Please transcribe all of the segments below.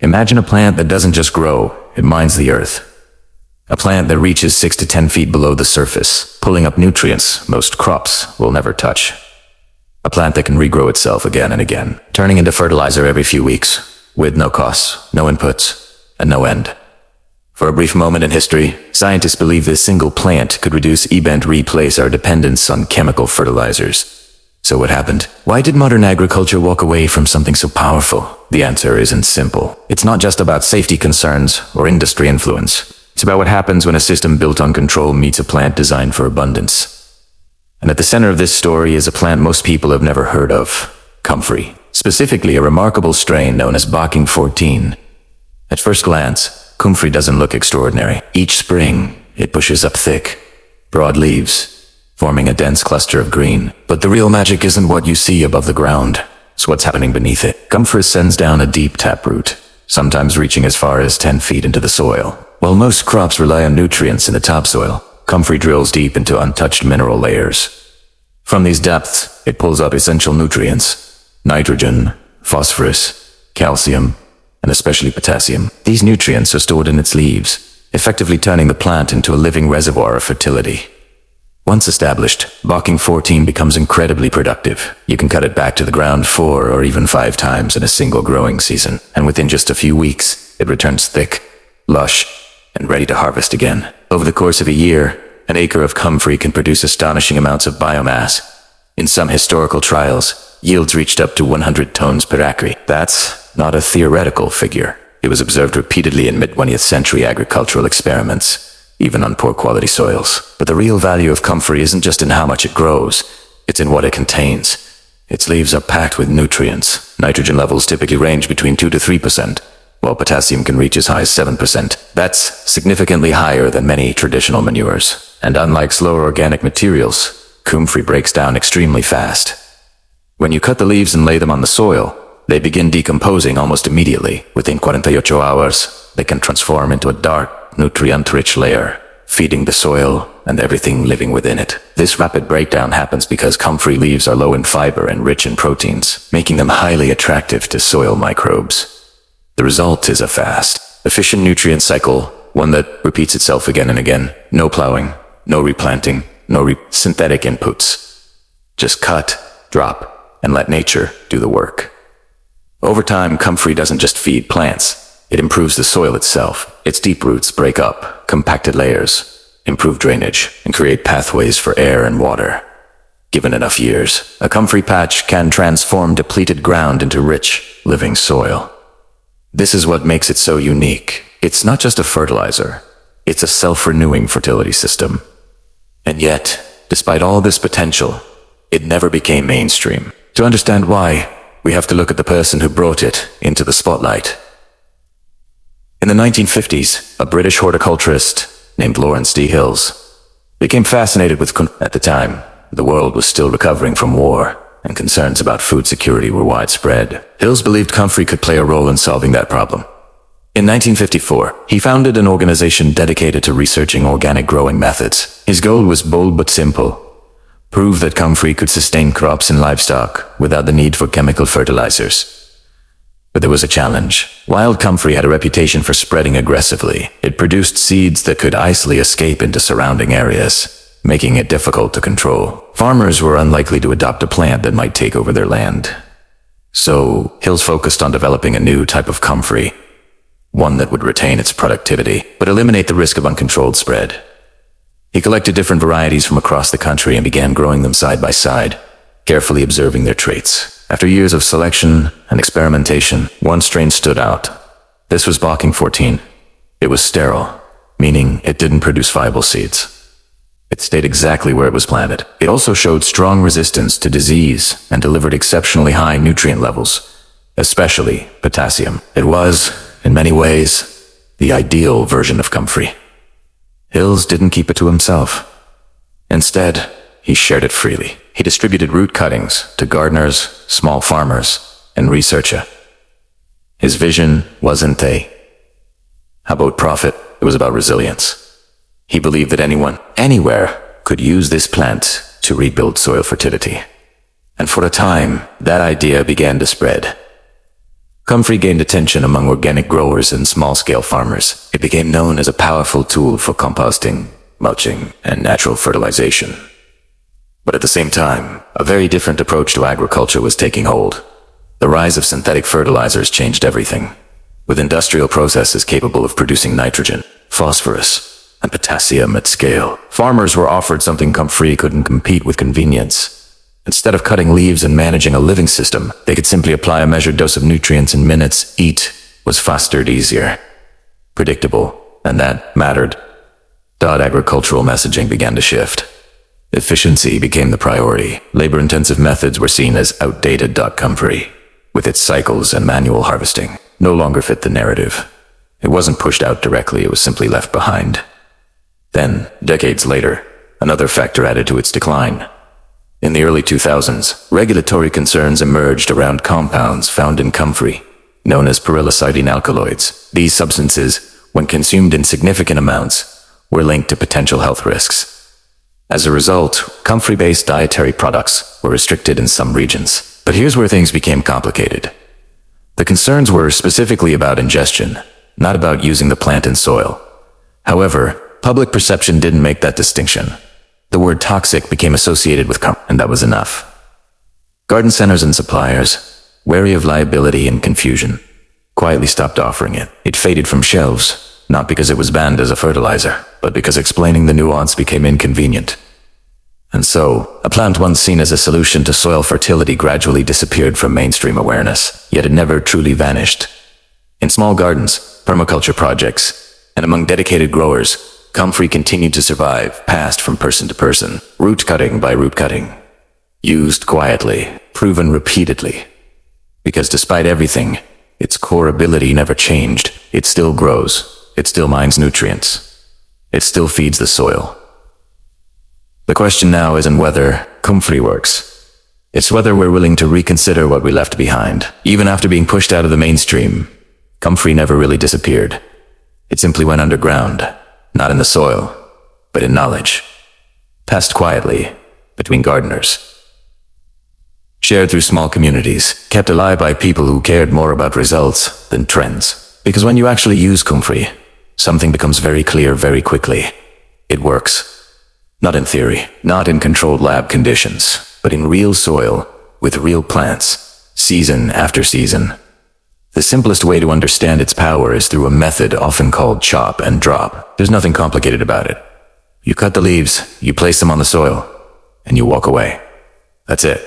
Imagine a plant that doesn't just grow, it mines the earth. A plant that reaches 6 to 10 feet below the surface, pulling up nutrients most crops will never touch. A plant that can regrow itself again and again, turning into fertilizer every few weeks, with no costs, no inputs, and no end. For a brief moment in history, scientists believed this single plant could replace our dependence on chemical fertilizers. So what happened? Why did modern agriculture walk away from something so powerful? The answer isn't simple. It's not just about safety concerns or industry influence. It's about what happens when a system built on control meets a plant designed for abundance. And at the center of this story is a plant most people have never heard of, Comfrey. Specifically, a remarkable strain known as Bocking 14. At first glance, Comfrey doesn't look extraordinary. Each spring, it pushes up thick, broad leaves, forming a dense cluster of green. But the real magic isn't what you see above the ground. It's what's happening beneath it. Comfrey sends down a deep taproot, sometimes reaching as far as 10 feet into the soil. While most crops rely on nutrients in the topsoil, Comfrey drills deep into untouched mineral layers. From these depths, it pulls up essential nutrients: nitrogen, phosphorus, calcium, and especially potassium. These nutrients are stored in its leaves, effectively turning the plant into a living reservoir of fertility. Once established, Bocking 14 becomes incredibly productive. You can cut it back to the ground 4 or even 5 times in a single growing season, and within just a few weeks, it returns thick, lush, and ready to harvest again. Over the course of a year, an acre of Comfrey can produce astonishing amounts of biomass. In some historical trials, yields reached up to 100 tons per acre. That's not a theoretical figure. It was observed repeatedly in mid-20th century agricultural experiments, even on poor quality soils. But the real value of Comfrey isn't just in how much it grows, it's in what it contains. Its leaves are packed with nutrients. Nitrogen levels typically range between 2 to 3%, while potassium can reach as high as 7%. That's significantly higher than many traditional manures. And unlike slower organic materials, Comfrey breaks down extremely fast. When you cut the leaves and lay them on the soil, they begin decomposing almost immediately. Within 48 hours, they can transform into a dark, nutrient-rich layer, feeding the soil and everything living within it. This rapid breakdown happens because Comfrey leaves are low in fiber and rich in proteins, making them highly attractive to soil microbes. The result is a fast, efficient nutrient cycle, one that repeats itself again and again. No plowing, no replanting, no synthetic inputs. Just cut, drop, and let nature do the work. Over time, Comfrey doesn't just feed plants. It improves the soil itself. Its deep roots break up compacted layers, improve drainage, and create pathways for air and water. Given enough years, a Comfrey patch can transform depleted ground into rich, living soil. This is what makes it so unique. It's not just a fertilizer. It's a self-renewing fertility system. And yet, despite all this potential, it never became mainstream. To understand why, we have to look at the person who brought it into the spotlight. In the 1950s, a British horticulturist named Lawrence D. Hills became fascinated with At the time, the world was still recovering from war, and concerns about food security were widespread. Hills believed Comfrey could play a role in solving that problem. In 1954, he founded an organization dedicated to researching organic growing methods. His goal was bold but simple: prove that Comfrey could sustain crops and livestock without the need for chemical fertilizers. But there was a challenge. Wild Comfrey had a reputation for spreading aggressively. It produced seeds that could easily escape into surrounding areas, making it difficult to control. Farmers were unlikely to adopt a plant that might take over their land. So, Hills focused on developing a new type of Comfrey, one that would retain its productivity, but eliminate the risk of uncontrolled spread. He collected different varieties from across the country and began growing them side by side, carefully observing their traits. After years of selection and experimentation, one strain stood out. This was Bocking 14. It was sterile, meaning it didn't produce viable seeds. It stayed exactly where it was planted. It also showed strong resistance to disease and delivered exceptionally high nutrient levels, especially potassium. It was, in many ways, the ideal version of Comfrey. Hills didn't keep it to himself. Instead, he shared it freely. He distributed root cuttings to gardeners, small farmers, and researchers. His vision wasn't about profit, it was about resilience. He believed that anyone, anywhere, could use this plant to rebuild soil fertility. And for a time, that idea began to spread. Comfrey gained attention among organic growers and small-scale farmers. It became known as a powerful tool for composting, mulching, and natural fertilization. But at the same time, a very different approach to agriculture was taking hold. The rise of synthetic fertilizers changed everything. With industrial processes capable of producing nitrogen, phosphorus, and potassium at scale, farmers were offered something Comfrey couldn't compete with: convenience. Instead of cutting leaves and managing a living system, they could simply apply a measured dose of nutrients in minutes. Eat was faster, easier, predictable, and that mattered. Agricultural messaging began to shift. Efficiency became the priority. Labor-intensive methods were seen as outdated. Comfrey, with its cycles and manual harvesting, no longer fit the narrative. It wasn't pushed out directly, it was simply left behind. Then, decades later, another factor added to its decline. In the early 2000s, regulatory concerns emerged around compounds found in Comfrey, known as pyrrolizidine alkaloids. These substances, when consumed in significant amounts, were linked to potential health risks. As a result, Comfrey-based dietary products were restricted in some regions. But here's where things became complicated. The concerns were specifically about ingestion, not about using the plant in soil. However, public perception didn't make that distinction. The word toxic became associated with Comfrey, and that was enough. Garden centers and suppliers, wary of liability and confusion, quietly stopped offering it. It faded from shelves, not because it was banned as a fertilizer, but because explaining the nuance became inconvenient. And so, a plant once seen as a solution to soil fertility gradually disappeared from mainstream awareness, yet it never truly vanished. In small gardens, permaculture projects, and among dedicated growers, Comfrey continued to survive, passed from person to person, root cutting by root cutting. Used quietly, proven repeatedly. Because despite everything, its core ability never changed. It still grows. It still mines nutrients. It still feeds the soil. The question now isn't whether Comfrey works. It's whether we're willing to reconsider what we left behind. Even after being pushed out of the mainstream, Comfrey never really disappeared. It simply went underground. Not in the soil, but in knowledge. Passed quietly, between gardeners. Shared through small communities, kept alive by people who cared more about results than trends. Because when you actually use Comfrey, something becomes very clear very quickly. It works. Not in theory, not in controlled lab conditions, but in real soil, with real plants, season after season. The simplest way to understand its power is through a method often called chop and drop. There's nothing complicated about it. You cut the leaves, you place them on the soil, and you walk away. That's it.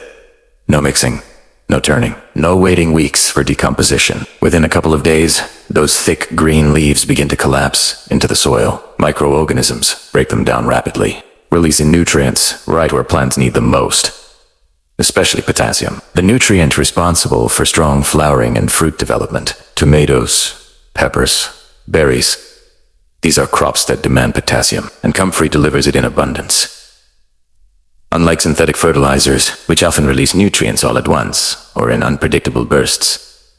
No mixing, no turning, no waiting weeks for decomposition. Within a couple of days, those thick green leaves begin to collapse into the soil. Microorganisms break them down rapidly, releasing nutrients right where plants need them most. Especially potassium, the nutrient responsible for strong flowering and fruit development. Tomatoes, peppers, berries. These are crops that demand potassium, and Comfrey delivers it in abundance. Unlike synthetic fertilizers, which often release nutrients all at once, or in unpredictable bursts,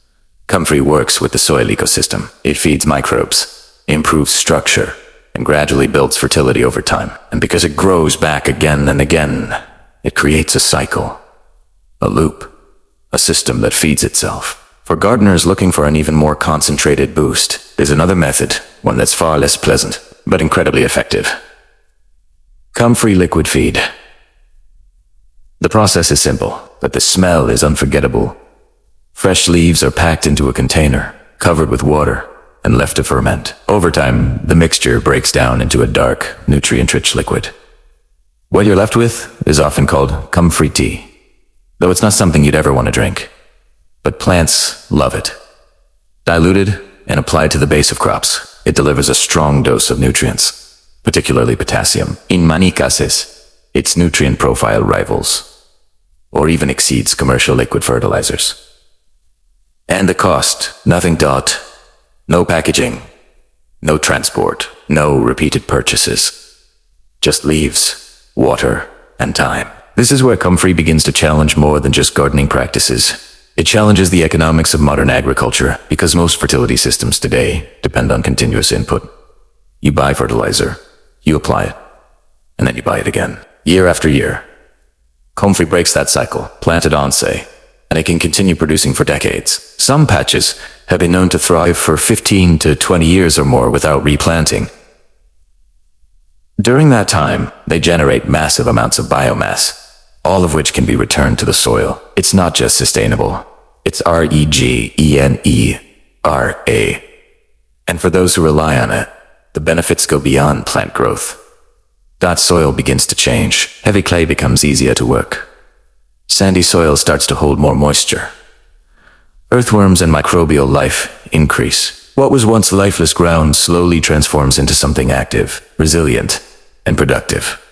Comfrey works with the soil ecosystem. It feeds microbes, improves structure, and gradually builds fertility over time. And because it grows back again and again, it creates a cycle. A loop, a system that feeds itself. For gardeners looking for an even more concentrated boost, there's another method, one that's far less pleasant, but incredibly effective. Comfrey liquid feed. The process is simple, but the smell is unforgettable. Fresh leaves are packed into a container, covered with water, and left to ferment. Over time, the mixture breaks down into a dark, nutrient-rich liquid. What you're left with is often called Comfrey tea. Though it's not something you'd ever want to drink. But plants love it. Diluted and applied to the base of crops, it delivers a strong dose of nutrients, particularly potassium. In many cases, its nutrient profile rivals, or even exceeds commercial liquid fertilizers. And the cost, nothing. No packaging, no transport, no repeated purchases. Just leaves, water, and time. This is where Comfrey begins to challenge more than just gardening practices. It challenges the economics of modern agriculture, because most fertility systems today depend on continuous input. You buy fertilizer, you apply it, and then you buy it again, year after year. Comfrey breaks that cycle. Planted on, say, and it can continue producing for decades. Some patches have been known to thrive for 15 to 20 years or more without replanting. During that time, they generate massive amounts of biomass, all of which can be returned to the soil. It's not just sustainable, it's regenera. And for those who rely on it, the benefits go beyond plant growth. That soil begins to change. Heavy clay becomes easier to work. Sandy soil starts to hold more moisture. Earthworms and microbial life increase. What was once lifeless ground slowly transforms into something active, resilient, and productive.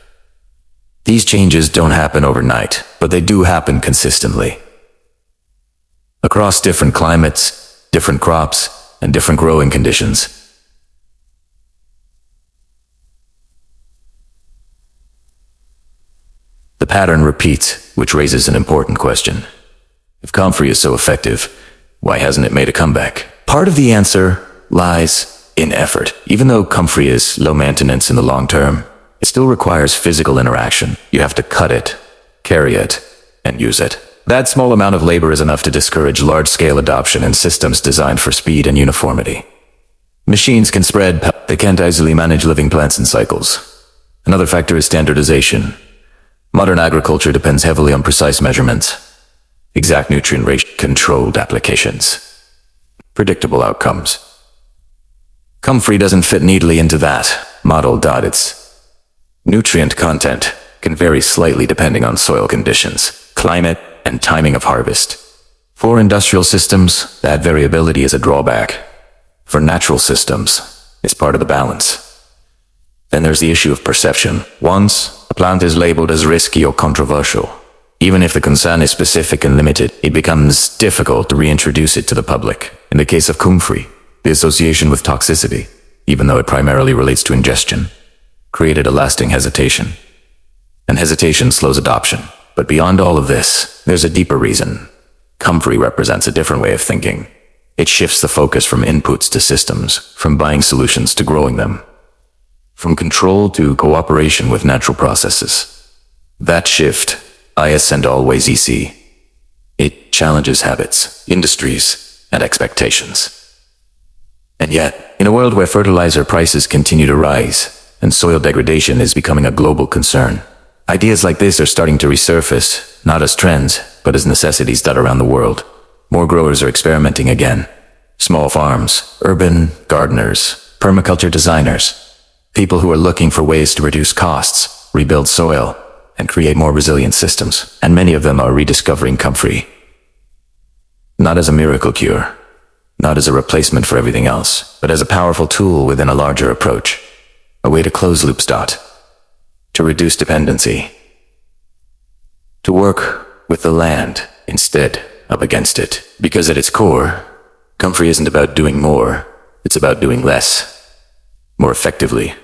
These changes don't happen overnight, but they do happen consistently. Across different climates, different crops, and different growing conditions. The pattern repeats, which raises an important question. If Comfrey is so effective, why hasn't it made a comeback? Part of the answer lies in effort. Even though Comfrey is low maintenance in the long term, it still requires physical interaction. You have to cut it, carry it, and use it. That small amount of labor is enough to discourage large-scale adoption in systems designed for speed and uniformity. Machines can spread, they can't easily manage living plants in cycles. Another factor is standardization. Modern agriculture depends heavily on precise measurements, exact nutrient ratio, controlled applications, predictable outcomes. Comfrey doesn't fit neatly into that model. Its nutrient content can vary slightly depending on soil conditions, climate, and timing of harvest. For industrial systems, that variability is a drawback. For natural systems, it's part of the balance. Then there's the issue of perception. Once a plant is labeled as risky or controversial, even if the concern is specific and limited, it becomes difficult to reintroduce it to the public. In the case of Comfrey, the association with toxicity, even though it primarily relates to ingestion, created a lasting hesitation. And hesitation slows adoption. But beyond all of this, there's a deeper reason. Comfrey represents a different way of thinking. It shifts the focus from inputs to systems, from buying solutions to growing them, from control to cooperation with natural processes. That shift, is and always easy. It challenges habits, industries, and expectations. And yet, in a world where fertilizer prices continue to rise, and soil degradation is becoming a global concern, ideas like this are starting to resurface, not as trends, but as necessities dot around the world. More growers are experimenting again. Small farms, urban gardeners, permaculture designers, people who are looking for ways to reduce costs, rebuild soil, and create more resilient systems. And many of them are rediscovering Comfrey. Not as a miracle cure, not as a replacement for everything else, but as a powerful tool within a larger approach. A way to close loops. To reduce dependency. To work with the land instead of against it. Because at its core, Comfrey isn't about doing more, it's about doing less, more effectively.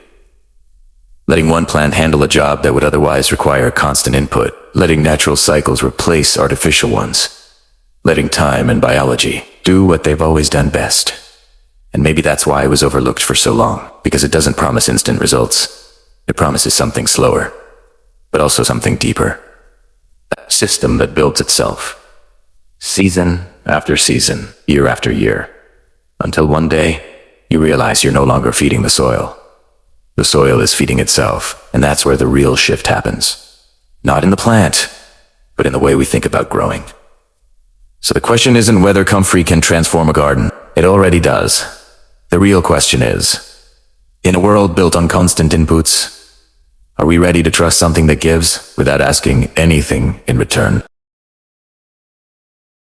Letting one plant handle a job that would otherwise require constant input, letting natural cycles replace artificial ones, letting time and biology do what they've always done best. And maybe that's why it was overlooked for so long, because it doesn't promise instant results. It promises something slower, but also something deeper. A system that builds itself, season after season, year after year, until one day, you realize you're no longer feeding the soil. The soil is feeding itself, and that's where the real shift happens. Not in the plant, but in the way we think about growing. So the question isn't whether Comfrey can transform a garden. It already does. The real question is, in a world built on constant inputs, are we ready to trust something that gives without asking anything in return?